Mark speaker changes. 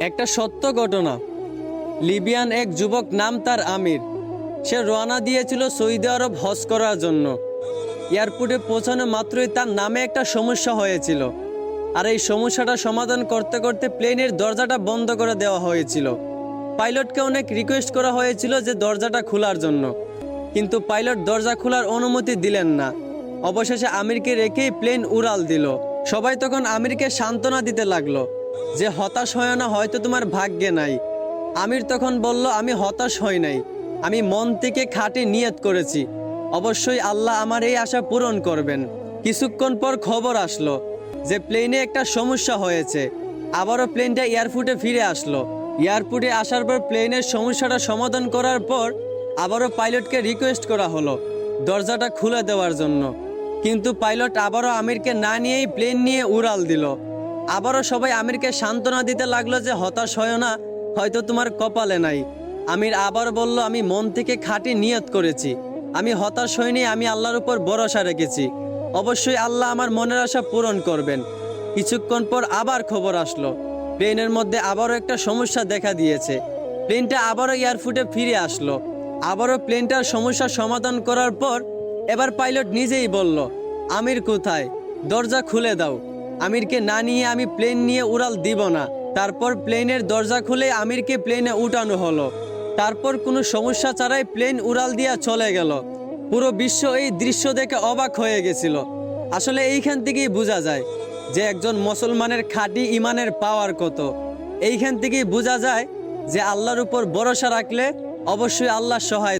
Speaker 1: একটা সত্য ঘটনা। লিবিয়ান এক যুবক, নাম তার আমির। সে রওনা দিয়েছিল সৌদি আরব হজ করার জন্য। এয়ারপোর্টে পৌঁছানো মাত্রই তার নামে একটা সমস্যা হয়েছিল। আর এই সমস্যাটা সমাধান করতে করতে প্লেনের দরজাটা বন্ধ করে দেওয়া হয়েছিল। পাইলটকে অনেক রিকোয়েস্ট করা হয়েছিল যে দরজাটা খোলার জন্য, কিন্তু পাইলট দরজা খোলার অনুমতি দিলেন না। অবশেষে আমিরকে রেখেই প্লেন উড়াল দিল। সবাই তখন আমিরকে সান্ত্বনা দিতে লাগলো যে হতাশ হয় না, হয়তো তোমার ভাগ্যে নাই। আমির তখন বলল, আমি হতাশ হই নাই, আমি মন থেকে খাঁটি নিয়ত করেছি, অবশ্যই আল্লাহ আমার এই আশা পূরণ করবেন। কিছুক্ষণ পর খবর আসলো যে প্লেনে একটা সমস্যা হয়েছে। আবারও প্লেনটা এয়ারপোর্টে ফিরে আসলো। এয়ারপোর্টে আসার পর প্লেনের সমস্যাটা সমাধান করার পর আবারও পাইলটকে রিকোয়েস্ট করা হলো দরজাটা খুলে দেওয়ার জন্য, কিন্তু পাইলট আবারও আমিরকে না নিয়েই প্লেন নিয়ে উড়াল দিল। আবারও সবাই আমিরকে সান্ত্বনা দিতে লাগলো যে হতাশ হয় না, হয়তো তোমার কপালে নাই। আমির আবার বলল, আমি মন থেকে খাঁটি নিয়ত করেছি, আমি হতাশ হইনি, আমি আল্লাহর উপর ভরসা রেখেছি, অবশ্যই আল্লাহ আমার মনের আশা পূরণ করবেন। কিছুক্ষণ পর আবার খবর আসলো প্লেনের মধ্যে আবারও একটা সমস্যা দেখা দিয়েছে। প্লেনটা আবারও এয়ারপোর্টে ফিরে আসলো। আবারও প্লেনটার সমস্যা সমাধান করার পর এবার পাইলট নিজেই বলল, আমির কোথায়, দরজা খুলে দাও। আমিরকে না নিয়ে আমি প্লেন নিয়ে উড়াল দিব না। তারপর প্লেনের দরজা খুলে আমিরকে প্লেনে উঠানো হলো। তারপর কোনো সমস্যা ছাড়াই প্লেন উড়াল দিয়া চলে গেল। পুরো বিশ্ব এই দৃশ্য দেখে অবাক হয়ে গেছিল। আসলে এইখান থেকেই বোঝা যায় যে একজন মুসলমানের খাঁটি ইমানের পাওয়ার কত। এইখান থেকেই বোঝা যায় যে আল্লাহর উপর ভরসা রাখলে অবশ্যই আল্লাহ সহায়।